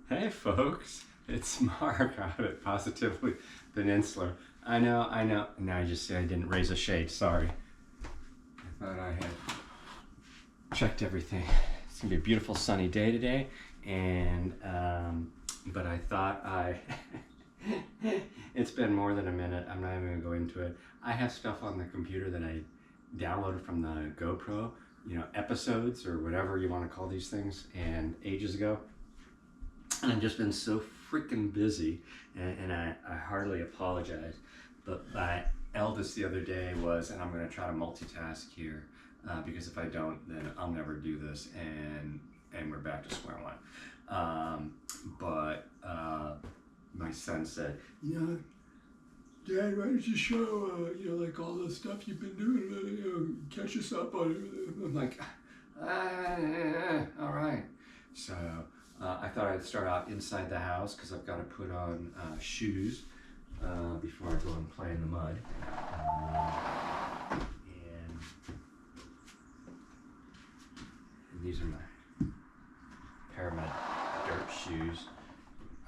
Hey folks, it's Mark out at Positively Peninsula. I know. Now I just say I didn't raise a shade, sorry. I thought I had checked everything. It's gonna be a beautiful sunny day today, and but I thought it's been more than a minute. I'm not even gonna go into it. I have stuff on the computer that I downloaded from the GoPro, episodes or whatever you want to call these things, and ages ago. And I've just been so freaking busy, and I hardly apologize. But my eldest the other day was, and I'm going to try to multitask here, because if I don't, then I'll never do this, and we're back to square one. But my son said, Dad, why don't you show, like all the stuff you've been doing, catch us up on it. I'm like, all right. So I thought I'd start out inside the house because I've got to put on shoes before I go and play in the mud. And these are my pair of my dirt shoes.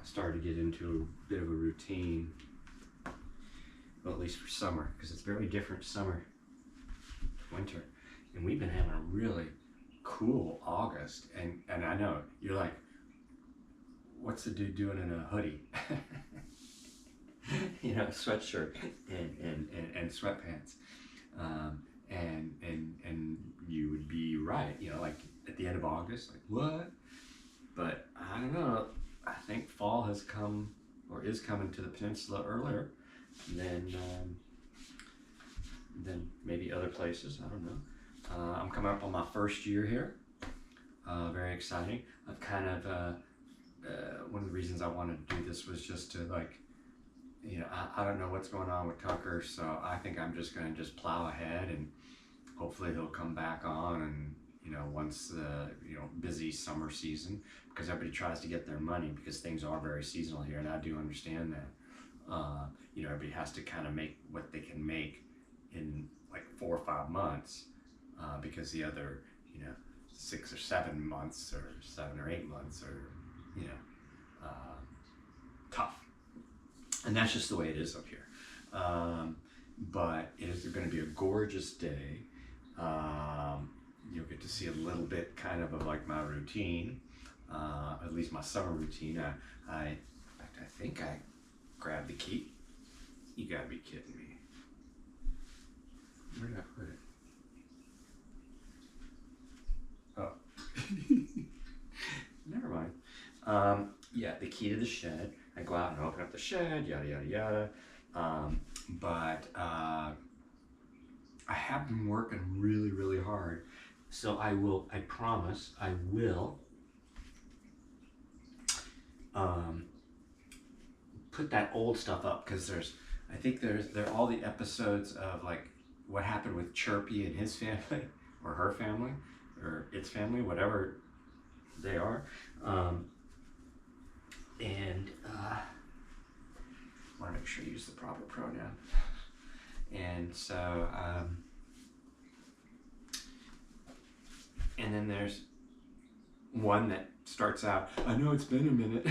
I started to get into a bit of a routine, well, at least for summer, because it's very different summer to winter. And we've been having a really cool August. And I know, you're like, what's the dude doing in a hoodie? Sweatshirt and sweatpants. And you would be right, like at the end of August, like what? But I don't know, I think fall has come, or is coming to the peninsula earlier than maybe other places, I don't know. I'm coming up on my first year here, very exciting. I've kind of, one of the reasons I wanted to do this was just to I don't know what's going on with Tucker, so I think I'm just going to just plow ahead, and hopefully he'll come back on, and once the busy summer season, because everybody tries to get their money because things are very seasonal here, and I do understand that. Everybody has to kind of make what they can make in like 4 or 5 months, because the other 6 or 7 months or 7 or 8 months are tough, and that's just the way it is up here. But it is going to be a gorgeous day. You'll get to see a little bit kind of like my routine, at least my summer routine. I think I grabbed the key. You gotta be kidding me. Where did I put it? Oh. Never mind. Yeah, the key to the shed. I go out and open up the shed, yada, yada, yada. But I have been working really, really hard. So I promise, I will put that old stuff up, because I think there are all the episodes of like what happened with Chirpy and his family, or her family, or its family, whatever they are. And I want to make sure you use the proper pronoun. And so, and then there's one that starts out, I know it's been a minute,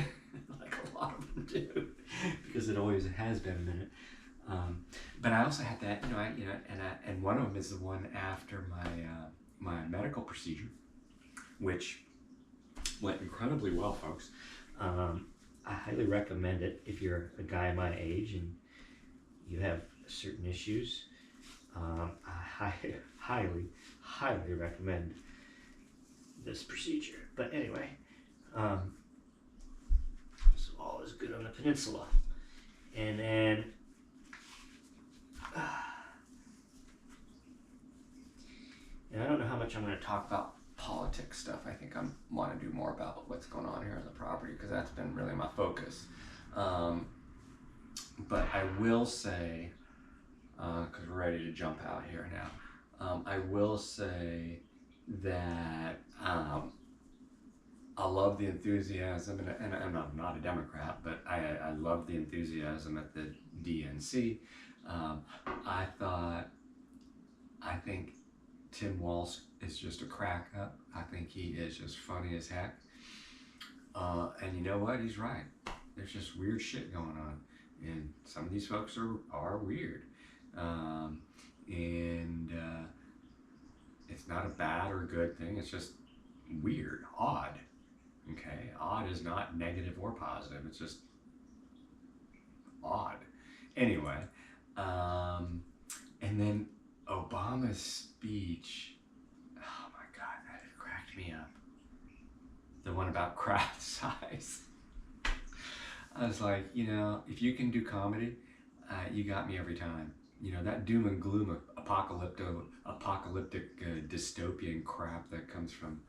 like a lot of them do, because it always has been a minute. But I also had that, and one of them is the one after my medical procedure, which went incredibly well, folks. I highly recommend it if you're a guy my age and you have certain issues. I highly recommend this procedure. But anyway, so all is good on the peninsula. And then and I don't know how much I'm going to talk about politics stuff. I think I want to do more about what's going on here on the property, because that's been really my focus. But I will say, because we're ready to jump out here now, I will say that I love the enthusiasm, and I'm not a Democrat, but I love the enthusiasm at the DNC. I think Tim Walz is just a crack up. I think he is just funny as heck. And you know what? He's right. There's just weird shit going on, and some of these folks are weird, um, and it's not a bad or good thing. It's just weird, odd. Okay, odd is not negative or positive. It's just odd. Anyway, um, and then Obama's speech. Oh my God, that cracked me up. The one about crowd size. I was like, if you can do comedy, you got me every time. That doom and gloom, apocalyptic dystopian crap that comes from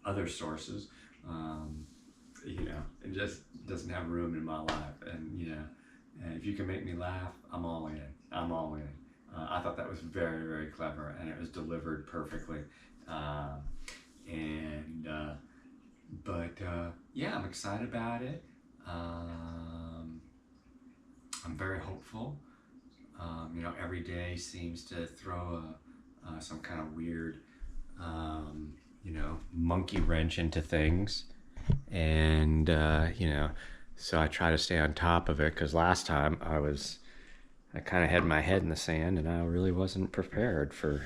other sources, it just doesn't have room in my life. And if you can make me laugh, I'm all in. I'm all in. I thought that was very, very clever, and it was delivered perfectly. And but yeah, I'm excited about it. I'm very hopeful. Every day seems to throw some kind of weird, monkey wrench into things. And, so I try to stay on top of it, because last time I kind of had my head in the sand, and I really wasn't prepared for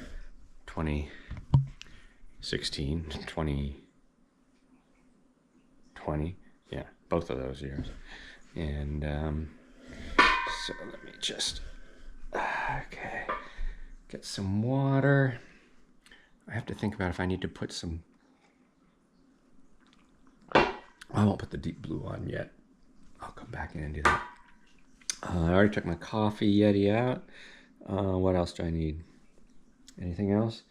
2016, 2020. Yeah, both of those years. And so let me just, get some water. I have to think about if I need to put some, I won't put the deep blue on yet. I'll come back in and do that. I already took my coffee Yeti out. What else do I need? Anything else?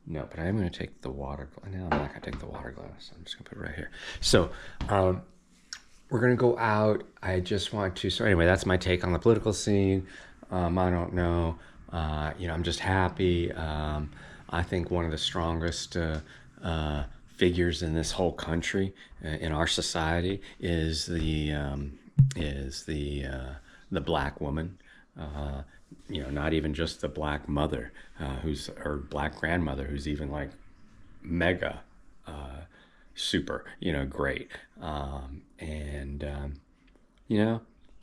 No, but I am going to take the water glass. No, I'm not going to take the water glass. I'm just going to put it right here. So, we're going to go out. I just want to, so anyway, that's my take on the political scene. I don't know. I'm just happy. I think one of the strongest figures in this whole country, in our society, is the black woman. Not even just the black mother, or black grandmother, who's even like mega super, great.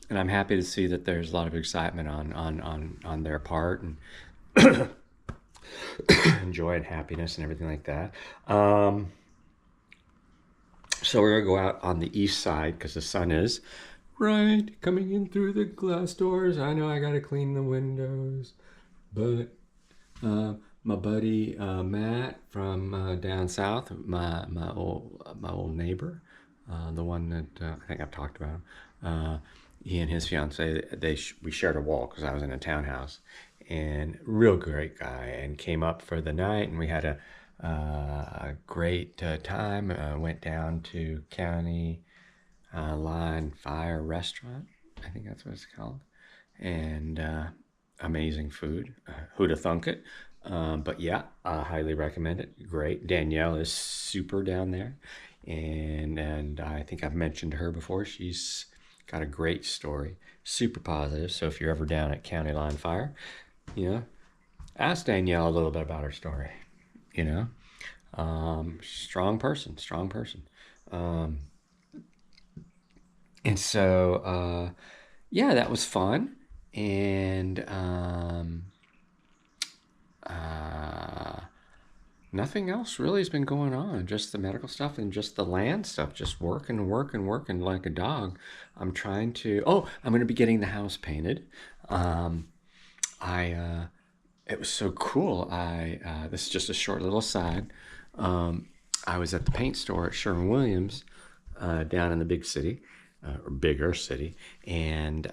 And I'm happy to see that there's a lot of excitement on their part, and and joy and happiness and everything like that. So we're gonna go out on the east side, because the sun is right coming in through the glass doors. I know I gotta clean the windows, but my buddy Matt from down south, my old neighbor, the one that I think I've talked about. He and his fiance, we shared a wall, because I was in a townhouse, and real great guy, and came up for the night, and we had a great time. Went down to County Line Fire Restaurant, I think that's what it's called, and amazing food. Who'd have thunk it? But yeah, I highly recommend it. Great. Danielle is super down there, and I think I've mentioned her before. She's got a great story, super positive. So if you're ever down at County Line Fire, ask Danielle a little bit about her story. Strong person. And so, yeah, that was fun. And nothing else really has been going on. Just the medical stuff and just the land stuff. Just working like a dog. I'm going to be getting the house painted. It was so cool. This is just a short little aside. I was at the paint store at Sherwin-Williams, down in the big city, or bigger city, and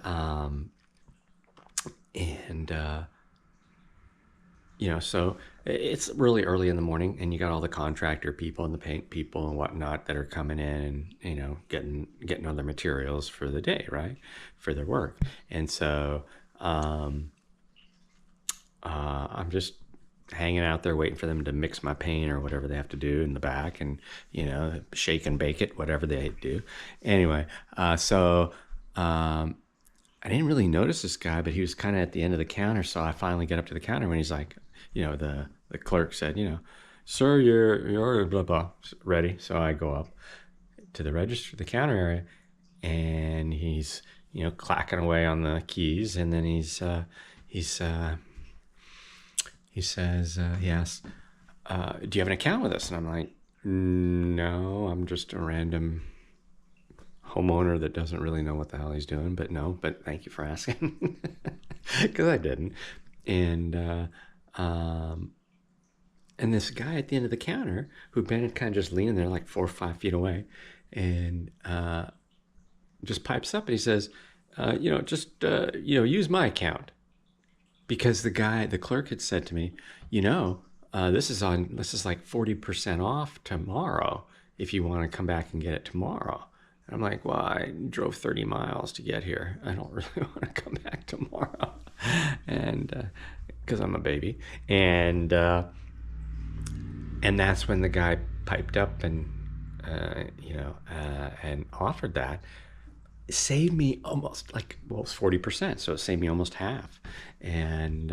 so it's really early in the morning, and you got all the contractor people and the paint people and whatnot that are coming in and getting all their materials for the day, right, for their work. And so I'm just hanging out there waiting for them to mix my paint or whatever they have to do in the back, and shake and bake it, whatever they do. Anyway, so I didn't really notice this guy, but he was kind of at the end of the counter. So I finally get up to the counter when he's like, the clerk said, sir, your order, blah, blah, ready. So I go up. to the register, the counter area, and he's clacking away on the keys, and then he says, he asks, do you have an account with us? And I'm like, no, I'm just a random homeowner that doesn't really know what the hell he's doing, but thank you for asking, because I didn't. And this guy at the end of the counter, who'd been kind of just leaning there like 4 or 5 feet away, and just pipes up and he says, use my account. Because the clerk had said to me, this is like 40% off tomorrow if you want to come back and get it tomorrow. And I'm like, well, I drove 30 miles to get here. I don't really want to come back tomorrow. And because I'm a baby. And that's when the guy piped up and offered that. It saved me almost it was 40%, so it saved me almost half. And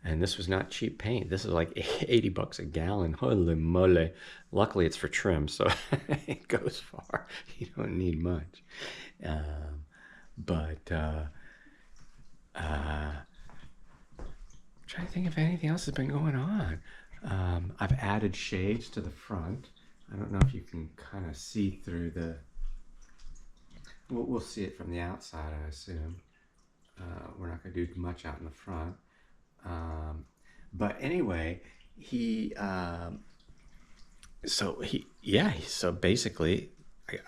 this was not cheap paint. This is like $80 a gallon. Holy moly! Luckily, it's for trim, so it goes far. You don't need much. Trying to think if anything else has been going on. I've added shades to the front. I don't know if you can kind of see through the... We'll see it from the outside, I assume. We're not going to do much out in the front. But anyway, so basically,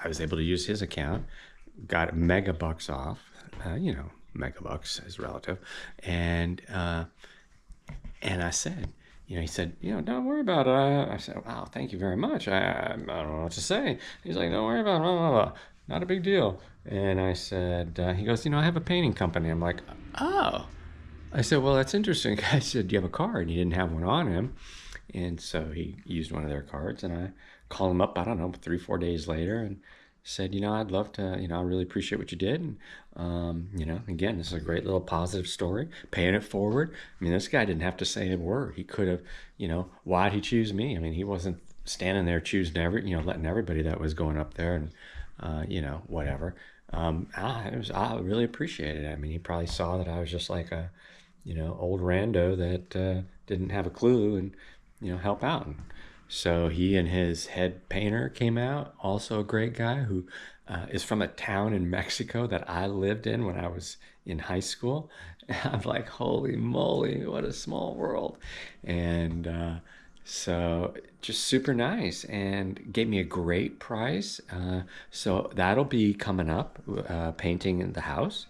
I was able to use his account, got megabucks off. Megabucks is relative. And I said, he said, don't worry about it. I said, wow, thank you very much. I don't know what to say. He's like, don't worry about it. Blah, blah, blah. Not a big deal. And I said, he goes, I have a painting company. I'm like, oh. I said, well, that's interesting. I said, do you have a card? He didn't have one on him. And so he used one of their cards. And I called him up, I don't know, 3-4 days later and said, I'd love to, I really appreciate what you did. And, again, this is a great little positive story, paying it forward. I mean, this guy didn't have to say a word. He could have, why'd he choose me? I mean, he wasn't standing there choosing letting everybody that was going up there and, whatever. I really appreciated it. I mean, he probably saw that I was just like a, old rando that didn't have a clue and, help out. And so he and his head painter came out, also a great guy who is from a town in Mexico that I lived in when I was in high school. And I'm like, holy moly, what a small world. And so just super nice and gave me a great price. So that'll be coming up, painting in the house.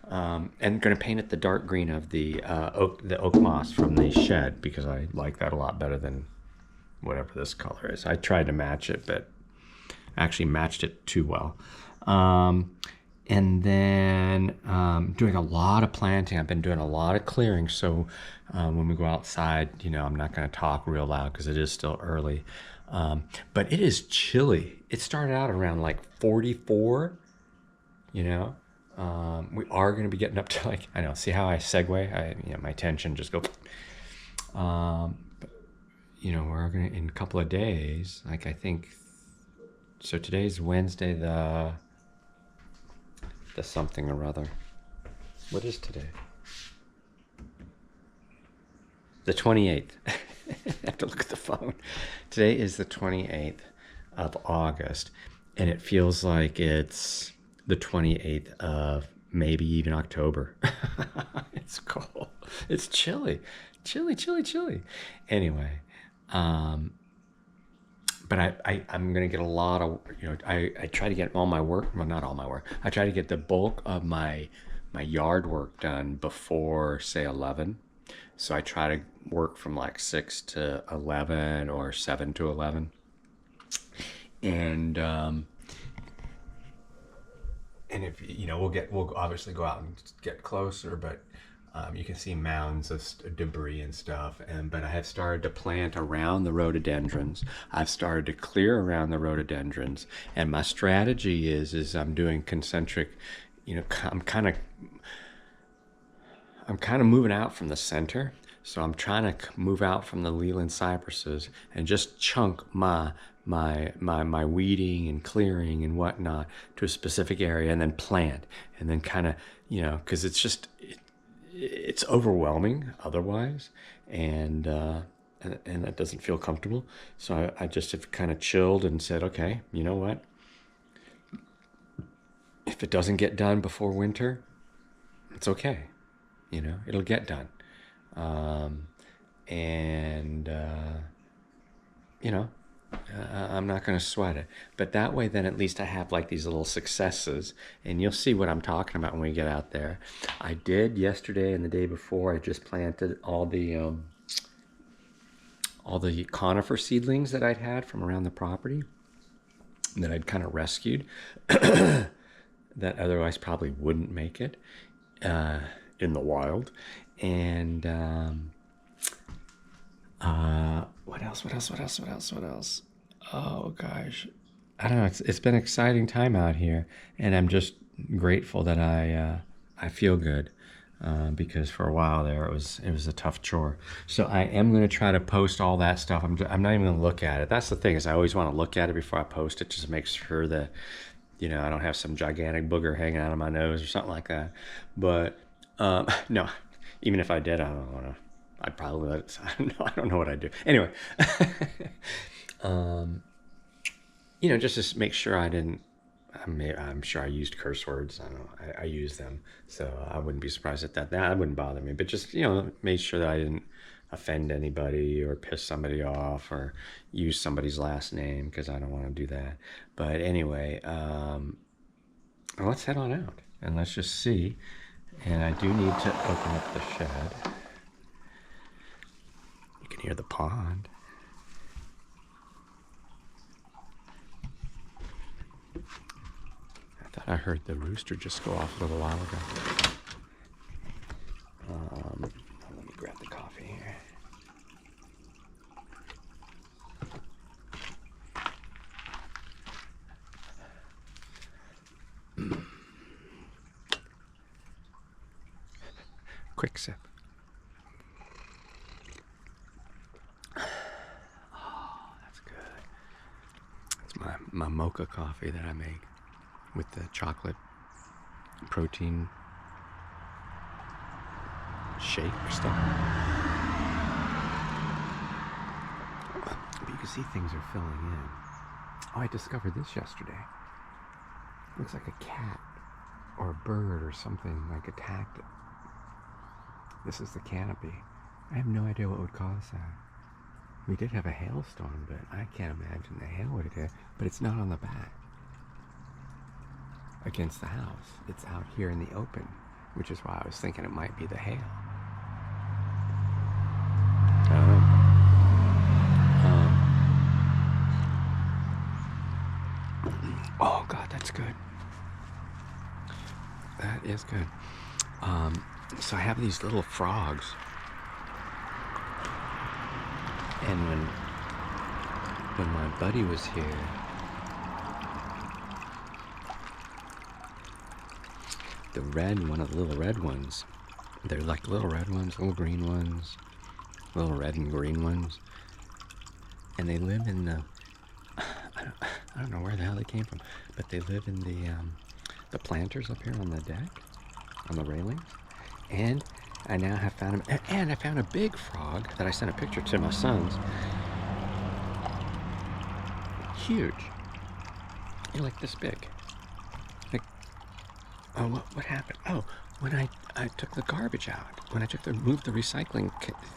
And going to paint it the dark green of the oak moss from the shed, because I like that a lot better than whatever this color is. I tried to match it, but actually matched it too well. And then doing a lot of planting. I've been doing a lot of clearing. So when we go outside, I'm not going to talk real loud because it is still early. But it is chilly. It started out around like 44, We are going to be getting up to see how I segue? My tension just go. We're going to, in a couple of days, I think, so today's Wednesday, the something or other. What is today? The 28th. I have to look at the phone. Today is the 28th of August, and it feels like it's the 28th of maybe even October. It's cold. It's chilly. Chilly. Anyway, but I'm going to get a lot of, I try to get all my work, well, not all my work. I try to get the bulk of my yard work done before, say, 11. So I try to work from like 6 to 11 or 7 to 11. And if, we'll obviously go out and get closer, but you can see mounds of debris and stuff. But I have started to plant around the rhododendrons. I've started to clear around the rhododendrons. And my strategy is I'm doing concentric, I'm kind of moving out from the center. So I'm trying to move out from the Leland cypresses and just chunk my weeding and clearing and whatnot to a specific area, and then plant, and then kind of, because it's overwhelming otherwise, and that doesn't feel comfortable. So I just have kind of chilled and said, okay, you know what? If it doesn't get done before winter, it's okay. It'll get done. And I'm not going to sweat it. But that way, then at least I have like these little successes, and you'll see what I'm talking about when we get out there. I did yesterday and the day before. I just planted all the conifer seedlings that I'd had from around the property that I'd kind of rescued that otherwise probably wouldn't make it in the wild. And what else? Oh gosh, I don't know. It's been an exciting time out here, and I'm just grateful that I feel good. Because for a while there it was a tough chore. So I am going to try to post all that stuff. I'm not even going to look at it. That's the thing, is I always want to look at it before I post it, just to make sure that I don't have some gigantic booger hanging out of my nose or something like that. But no, even if I did, I don't want to. I'd probably let it. I don't know what I'd do. Anyway, just to make sure I didn't. I'm sure I used curse words. I don't know. I use them, so I wouldn't be surprised at that. That wouldn't bother me. But just made sure that I didn't offend anybody or piss somebody off or use somebody's last name, because I don't want to do that. But anyway, let's head on out and let's just see. And I do need to open up the shed. You can hear the pond. I heard the rooster just go off a little while ago. Let me grab the coffee here. Quick sip. Oh, that's good. It's my mocha coffee that I make with the chocolate protein shake stuff. But you can see things are filling in. Oh, I discovered this yesterday. Looks like a cat or a bird or something like attacked it. This is the canopy. I have no idea what would cause that. We did have a hailstorm, but I can't imagine the hail would have hit. But it's not on the back against the house. It's out here in the open, which is why I was thinking it might be the hail. Oh God, that's good. That is good. So I have these little frogs, and when my buddy was here, one of the little red ones, they're like little red ones, little green ones, little red and green ones, and they live in the, I don't know where the hell they came from, but they live in the planters up here on the deck, on the railings. And I now have found them, and I found a big frog that I sent a picture to my sons. Huge. You're like this big. Like, oh, what happened? Oh, when I took the garbage out, when I moved the recycling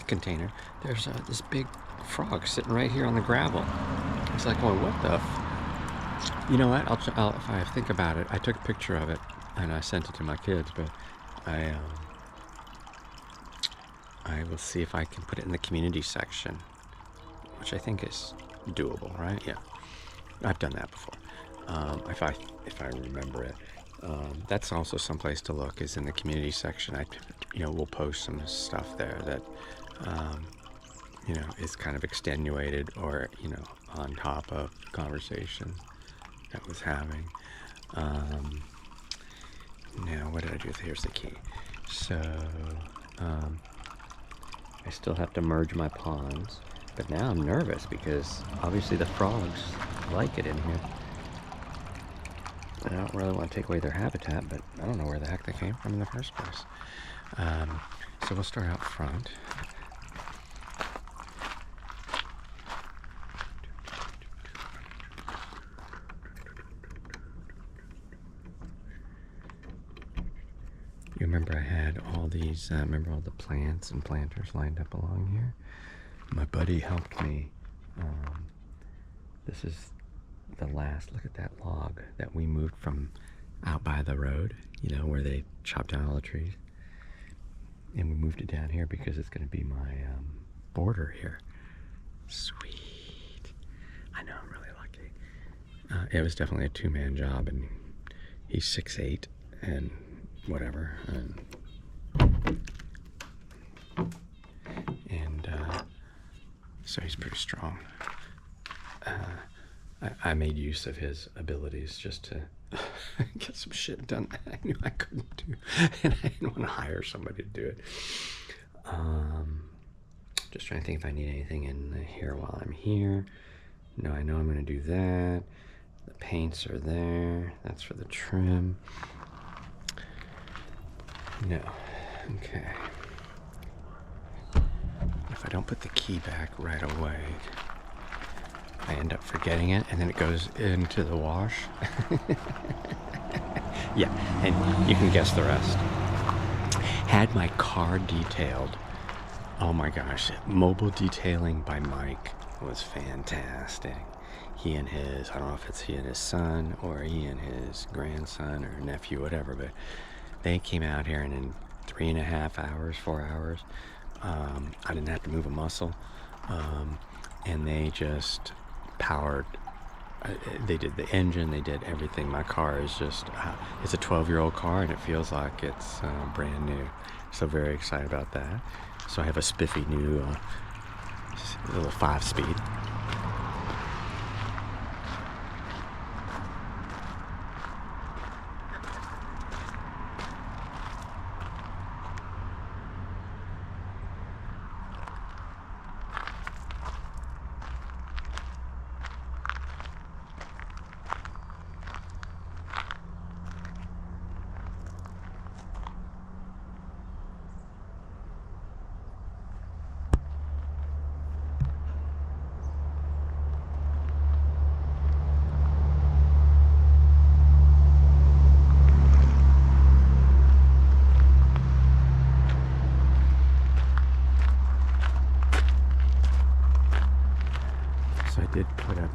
container, there's this big frog sitting right here on the gravel. It's like, well, what the you know what? I'll if I think about it, I took a picture of it and I sent it to my kids, but I will see if I can put it in the community section, which I think is doable, right? Yeah, I've done that before. If I remember it, that's also someplace to look, is in the community section. We'll post some stuff there that is kind of extenuated or on top of the conversation that was having. Now, what did I do? Here's the key. So, I still have to merge my ponds, but now I'm nervous because obviously the frogs like it in here. I don't really want to take away their habitat, but I don't know where the heck they came from in the first place. So we'll start out front. You remember I had all these, remember all the plants and planters lined up along here? My buddy helped me. This is the last, look at that log that we moved from out by the road, you know, where they chopped down all the trees. And we moved it down here because it's going to be my border here. Sweet. I know, I'm really lucky. It was definitely a two-man job, and he's 6'8", and whatever. And so he's pretty strong. I made use of his abilities just to get some shit done that I knew I couldn't do, and I didn't want to hire somebody to do it. Just trying to think if I need anything in here while I'm here. No, I know I'm going to do that. The paints are there. That's for the trim. No. Okay. If I don't put the key back right away, I end up forgetting it, and then it goes into the wash. Yeah, and you can guess the rest. Had my car detailed. Oh my gosh, mobile detailing by Mike was fantastic. He and his, I don't know if it's he and his son, or he and his grandson, or nephew, whatever, but they came out here, and in 3.5 hours, 4 hours, I didn't have to move a muscle, and they just powered. They did the engine, they did everything. My car is just, it's a 12-year-old car, and it feels like it's brand new. So very excited about that. So I have a spiffy new little 5-speed.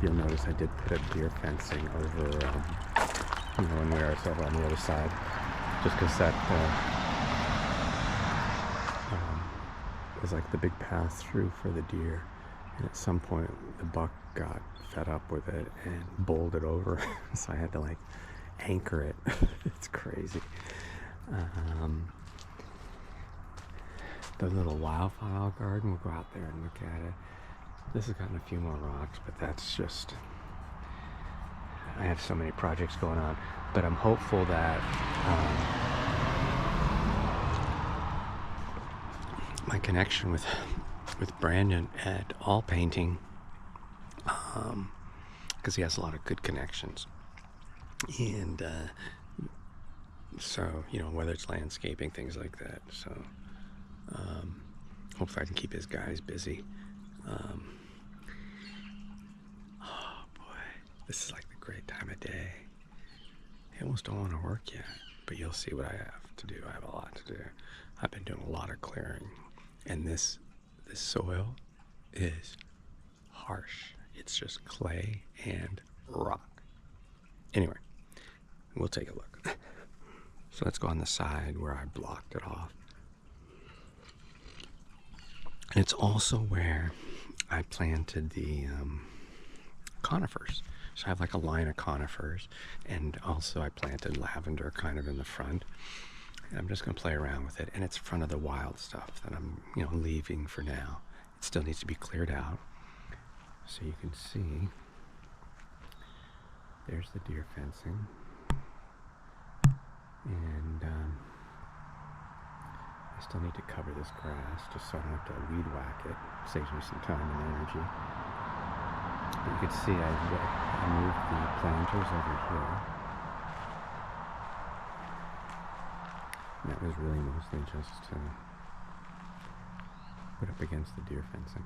You'll notice I did put up deer fencing over, when we are over on the other side, just because that was like the big pass through for the deer. And at some point, the buck got fed up with it and bowled it over, so I had to like anchor it. It's crazy. The little wildflower garden, we'll go out there and look at it. This has gotten a few more rocks, but that's just, I have so many projects going on, but I'm hopeful that my connection with Brandon at All Painting, because he has a lot of good connections, and so, whether it's landscaping, things like that, so hopefully I can keep his guys busy. Oh boy, this is like the great time of day. I almost don't want to work yet, but you'll see what I have to do. I have a lot to do. I've been doing a lot of clearing, and this soil is harsh. It's just clay and rock. Anyway, we'll take a look. So let's go on the side where I blocked it off. And it's also where I planted the conifers. So I have like a line of conifers, and also I planted lavender kind of in the front. And I'm just going to play around with it, and it's in front of the wild stuff that I'm, leaving for now. It still needs to be cleared out. So you can see, there's the deer fencing. And I still need to cover this grass just so I don't have to weed whack it. Saves me some time and energy. But you can see I moved the planters over here. And that was really mostly just to put up against the deer fencing.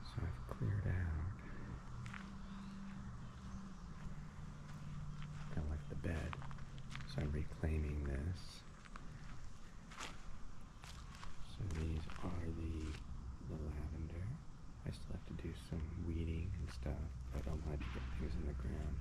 So I've cleared out. I left the bed. So I'm reclaiming this. So these are the lavender. I still have to do some weeding and stuff. I don't want to get things in the ground.